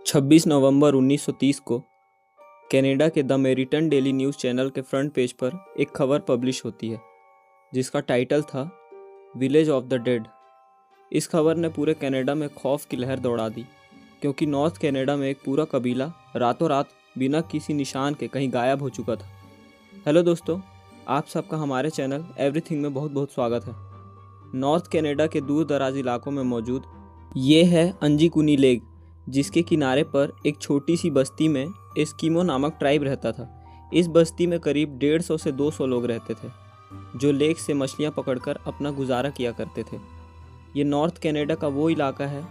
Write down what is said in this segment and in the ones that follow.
26 नवंबर 1930 को कनाडा के the मेरिटन daily news channel के फ्रंट पेज पर एक खबर पब्लिश होती है जिसका टाइटल था विलेज ऑफ द डेड। इस खबर ने पूरे कनाडा में खौफ की लहर दौड़ा दी क्योंकि नॉर्थ कनाडा में एक पूरा कबीला रातों रात बिना किसी निशान के कहीं गायब हो चुका था। हेलो दोस्तों, आप सबका हमारे चैनल एवरीथिंग में बहुत बहुत स्वागत है। नॉर्थ कनाडा के दूर दराज इलाकों में मौजूद ये है अंजीकुनी लेक, जिसके किनारे पर एक छोटी सी बस्ती में एस्किमो नामक ट्राइब रहता था। इस बस्ती में करीब 150 से 200 लोग रहते थे जो लेक से मछलियां पकड़कर अपना गुजारा किया करते थे। ये नॉर्थ कनाडा का वो इलाका है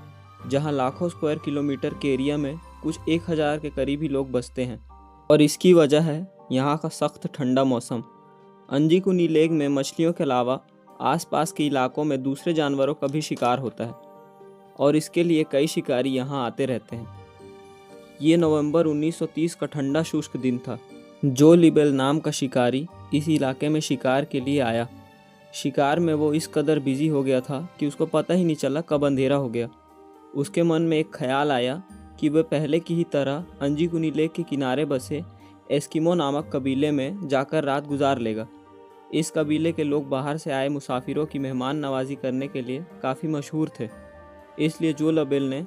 जहां लाखों स्क्वायर किलोमीटर के एरिया में कुछ 1000 के करीब ही लोग बसते हैं और इसकी वजह है यहाँ का सख्त ठंडा मौसम। अंजीकुनी लेक में मछलियों के अलावा आसपास के इलाकों में दूसरे जानवरों का भी शिकार होता है और इसके लिए कई शिकारी यहाँ आते रहते हैं। ये नवंबर 1930 का ठंडा शुष्क दिन था। जो लिबेल नाम का शिकारी इस इलाके में शिकार के लिए आया। शिकार में वो इस कदर बिजी हो गया था कि उसको पता ही नहीं चला कब अंधेरा हो गया। उसके मन में एक ख्याल आया कि वह पहले की ही तरह अंजीकुनी लेक के किनारे बसे एस्किमो नामक कबीले में जाकर रात गुजार लेगा। इस कबीले के लोग बाहर से आए मुसाफिरों की मेहमान नवाजी करने के लिए काफ़ी मशहूर थे। इसलिए जो लिबेल ने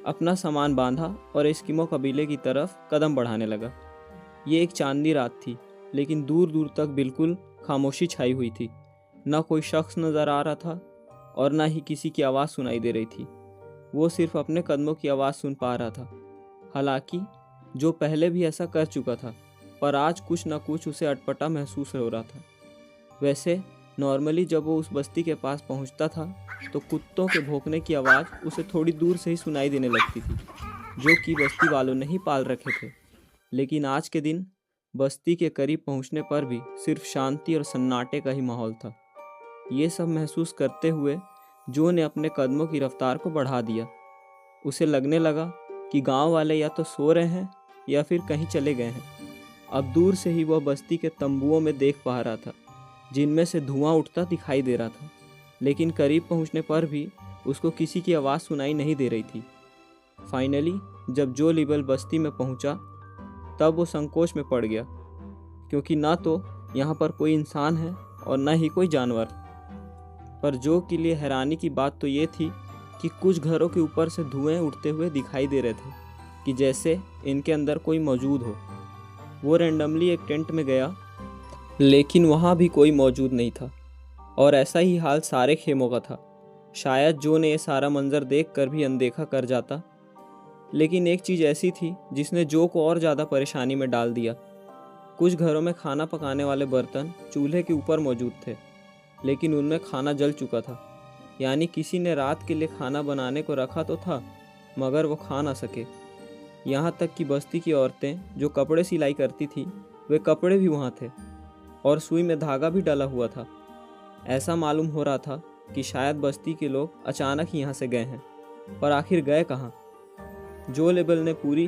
अपना सामान बांधा और एस्किमो कबीले की तरफ कदम बढ़ाने लगा। ये एक चांदनी रात थी, लेकिन दूर दूर तक बिल्कुल खामोशी छाई हुई थी। न कोई शख्स नज़र आ रहा था और न ही किसी की आवाज़ सुनाई दे रही थी। वो सिर्फ अपने कदमों की आवाज़ सुन पा रहा था। हालांकि जो पहले भी ऐसा कर चुका था, पर आज कुछ न कुछ उसे अटपटा महसूस हो रहा था। वैसे नॉर्मली जब वो उस बस्ती के पास पहुंचता था तो कुत्तों के भौंकने की आवाज़ उसे थोड़ी दूर से ही सुनाई देने लगती थी, जो कि बस्ती वालों ने ही पाल रखे थे। लेकिन आज के दिन बस्ती के करीब पहुंचने पर भी सिर्फ शांति और सन्नाटे का ही माहौल था। ये सब महसूस करते हुए जो ने अपने कदमों की रफ्तार को बढ़ा दिया। उसे लगने लगा कि गांव वाले या तो सो रहे हैं या फिर कहीं चले गए हैं। अब दूर से ही वह बस्ती के तंबुओं में देख पा रहा था, जिनमें से धुआं उठता दिखाई दे रहा था। लेकिन करीब पहुंचने पर भी उसको किसी की आवाज़ सुनाई नहीं दे रही थी। फाइनली जब जो लिबेल बस्ती में पहुंचा तब वो संकोच में पड़ गया, क्योंकि ना तो यहाँ पर कोई इंसान है और ना ही कोई जानवर। पर जो के लिए हैरानी की बात तो ये थी कि कुछ घरों के ऊपर से धुएं उठते हुए दिखाई दे रहे थे कि जैसे इनके अंदर कोई मौजूद हो। वो रैंडमली एक टेंट में गया, लेकिन वहाँ भी कोई मौजूद नहीं था और ऐसा ही हाल सारे खेमों का था। शायद जो ने ये सारा मंजर देखकर भी अनदेखा कर जाता, लेकिन एक चीज़ ऐसी थी जिसने जो को और ज़्यादा परेशानी में डाल दिया। कुछ घरों में खाना पकाने वाले बर्तन चूल्हे के ऊपर मौजूद थे, लेकिन उनमें खाना जल चुका था। यानी किसी ने रात के लिए खाना बनाने को रखा तो था, मगर वो खा ना सके। यहाँ तक कि बस्ती की औरतें जो कपड़े सिलाई करती थी, वे कपड़े भी वहाँ थे और सुई में धागा भी डला हुआ था। ऐसा मालूम हो रहा था कि शायद बस्ती के लोग अचानक ही यहाँ से गए हैं, पर आखिर गए कहाँ? जो लिबेल ने पूरी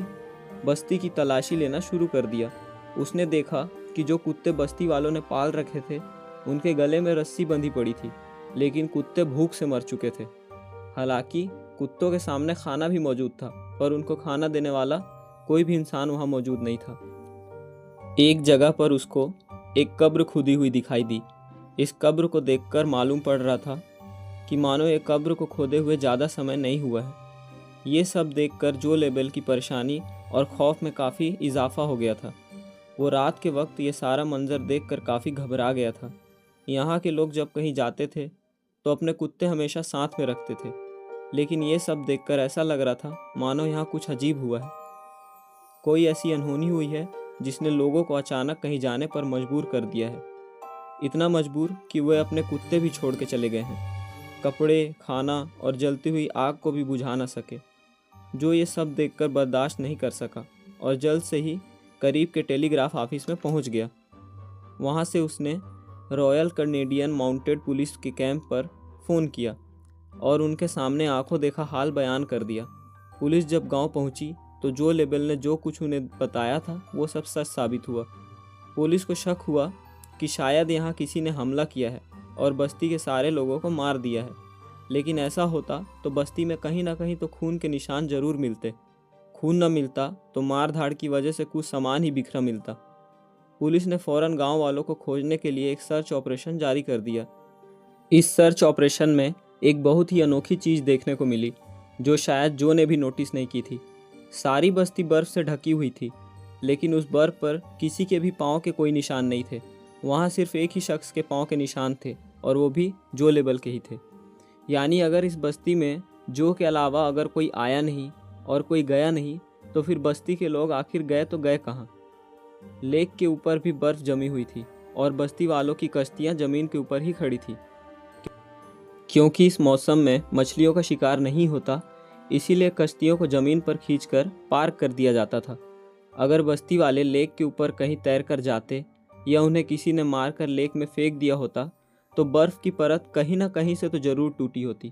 बस्ती की तलाशी लेना शुरू कर दिया। उसने देखा कि जो कुत्ते बस्ती वालों ने पाल रखे थे उनके गले में रस्सी बंधी पड़ी थी, लेकिन कुत्ते भूख से मर चुके थे। हालांकि कुत्तों के सामने खाना भी मौजूद था, पर उनको खाना देने वाला कोई भी इंसान वहाँ मौजूद नहीं था। एक जगह पर उसको एक कब्र खुदी हुई दिखाई दी। इस कब्र को देखकर मालूम पड़ रहा था कि मानो ये कब्र को खोदे हुए ज़्यादा समय नहीं हुआ है। ये सब देखकर जो लिबेल की परेशानी और खौफ में काफ़ी इजाफा हो गया था। वो रात के वक्त ये सारा मंजर देखकर काफ़ी घबरा गया था। यहाँ के लोग जब कहीं जाते थे तो अपने कुत्ते हमेशा साथ में रखते थे, लेकिन ये सब देखकर ऐसा लग रहा था मानो यहाँ कुछ अजीब हुआ है। कोई ऐसी अनहोनी हुई है जिसने लोगों को अचानक कहीं जाने पर मजबूर कर दिया है। इतना मजबूर कि वे अपने कुत्ते भी छोड़ के चले गए हैं, कपड़े, खाना और जलती हुई आग को भी बुझा ना सके। जो ये सब देखकर बर्दाश्त नहीं कर सका और जल्द से ही करीब के टेलीग्राफ ऑफिस में पहुंच गया। वहां से उसने रॉयल कैनेडियन माउंटेड पुलिस के कैंप पर फ़ोन किया और उनके सामने आंखों देखा हाल बयान कर दिया। पुलिस जब गांव पहुंची तो जो लिबेल ने जो कुछ उन्हें बताया था वो सब सच साबित हुआ। पुलिस को शक हुआ कि शायद यहाँ किसी ने हमला किया है और बस्ती के सारे लोगों को मार दिया है। लेकिन ऐसा होता तो बस्ती में कहीं ना कहीं तो खून के निशान जरूर मिलते। खून न मिलता तो मार धाड़ की वजह से कुछ सामान ही बिखरा मिलता। पुलिस ने फौरन गांव वालों को खोजने के लिए एक सर्च ऑपरेशन जारी कर दिया। इस सर्च ऑपरेशन में एक बहुत ही अनोखी चीज़ देखने को मिली जो शायद जो ने भी नोटिस नहीं की थी। सारी बस्ती बर्फ़ से ढकी हुई थी, लेकिन उस बर्फ़ पर किसी के भी पाँव के कोई निशान नहीं थे। वहाँ सिर्फ एक ही शख्स के पाँव के निशान थे, और वो भी जो लेवल के ही थे। यानी अगर इस बस्ती में जो के अलावा अगर कोई आया नहीं और कोई गया नहीं, तो फिर बस्ती के लोग आखिर गए तो गए कहाँ। लेक के ऊपर भी बर्फ़ जमी हुई थी और बस्ती वालों की कश्तियाँ ज़मीन के ऊपर ही खड़ी थी। क्योंकि इस मौसम में मछलियों का शिकार नहीं होता, इसीलिए कश्तियों को ज़मीन पर खींचकर पार्क कर दिया जाता था। अगर बस्ती वाले लेक के ऊपर कहीं तैर कर जाते या उन्हें किसी ने मारकर लेक में फेंक दिया होता, तो बर्फ़ की परत कहीं ना कहीं से तो ज़रूर टूटी होती।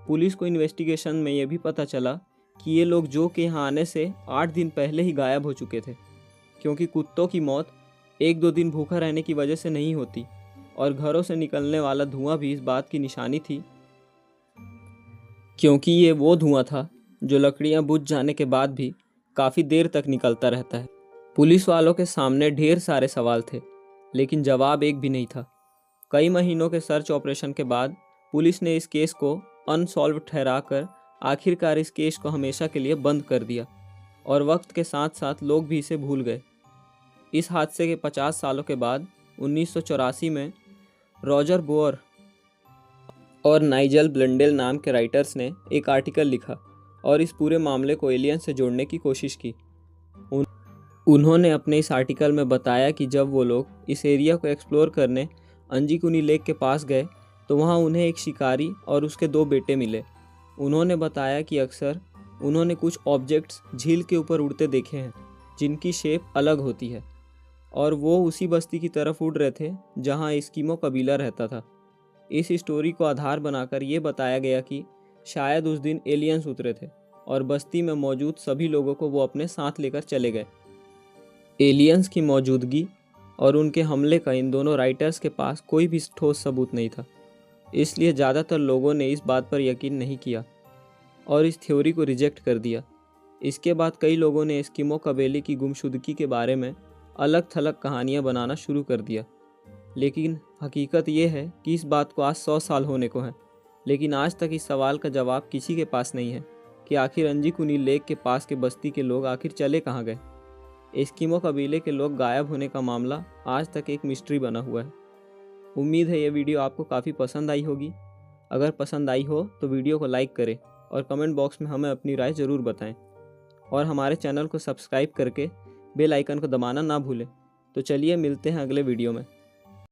पुलिस को इन्वेस्टिगेशन में यह भी पता चला कि ये लोग जो के यहाँ आने से 8 दिन पहले ही गायब हो चुके थे, क्योंकि कुत्तों की मौत 1-2 दिन भूखा रहने की वजह से नहीं होती, और घरों से निकलने वाला धुआं भी इस बात की निशानी थी, क्योंकि ये वो धुआं था जो लकड़ियां बुझ जाने के बाद भी काफ़ी देर तक निकलता रहता है। पुलिस वालों के सामने ढेर सारे सवाल थे, लेकिन जवाब एक भी नहीं था। कई महीनों के सर्च ऑपरेशन के बाद पुलिस ने इस केस को अनसॉल्व ठहराकर आखिरकार इस केस को हमेशा के लिए बंद कर दिया, और वक्त के साथ साथ लोग भी इसे भूल गए। इस हादसे के 50 सालों के बाद 1984 में रॉजर बोअर और नाइजल ब्लंडेल नाम के राइटर्स ने एक आर्टिकल लिखा और इस पूरे मामले को एलियन से जोड़ने की कोशिश की। उन्होंने अपने इस आर्टिकल में बताया कि जब वो लोग इस एरिया को एक्सप्लोर करने अंजीकुनी लेक के पास गए, तो वहाँ उन्हें एक शिकारी और उसके 2 बेटे मिले। उन्होंने बताया कि अक्सर उन्होंने कुछ ऑब्जेक्ट्स झील के ऊपर उड़ते देखे हैं जिनकी शेप अलग होती है, और वो उसी बस्ती की तरफ उड़ रहे थे जहाँ एस्किमो कबीला रहता था। इस स्टोरी को आधार बनाकर ये बताया गया कि शायद उस दिन एलियंस उतरे थे और बस्ती में मौजूद सभी लोगों को वो अपने साथ लेकर चले गए। एलियंस की मौजूदगी और उनके हमले का इन दोनों राइटर्स के पास कोई भी ठोस सबूत नहीं था, इसलिए ज़्यादातर लोगों ने इस बात पर यकीन नहीं किया और इस थ्योरी को रिजेक्ट कर दिया। इसके बाद कई लोगों ने एस्किमो कबीले की गुमशुदगी के बारे में अलग थलग कहानियाँ बनाना शुरू कर दिया, लेकिन हकीकत ये है कि इस बात को आज 100 साल होने को हैं, लेकिन आज तक इस सवाल का जवाब किसी के पास नहीं है कि आखिर अंजीकुनी लेक के पास के बस्ती के लोग आखिर चले कहाँ गए। एस्किमो कबीले के लोग गायब होने का मामला आज तक एक मिस्ट्री बना हुआ है। उम्मीद है ये वीडियो आपको काफ़ी पसंद आई होगी। अगर पसंद आई हो तो वीडियो को लाइक करें और कमेंट बॉक्स में हमें अपनी राय ज़रूर बताएं, और हमारे चैनल को सब्सक्राइब करके बेल आइकन को दबाना ना भूलें। तो चलिए मिलते हैं अगले वीडियो में।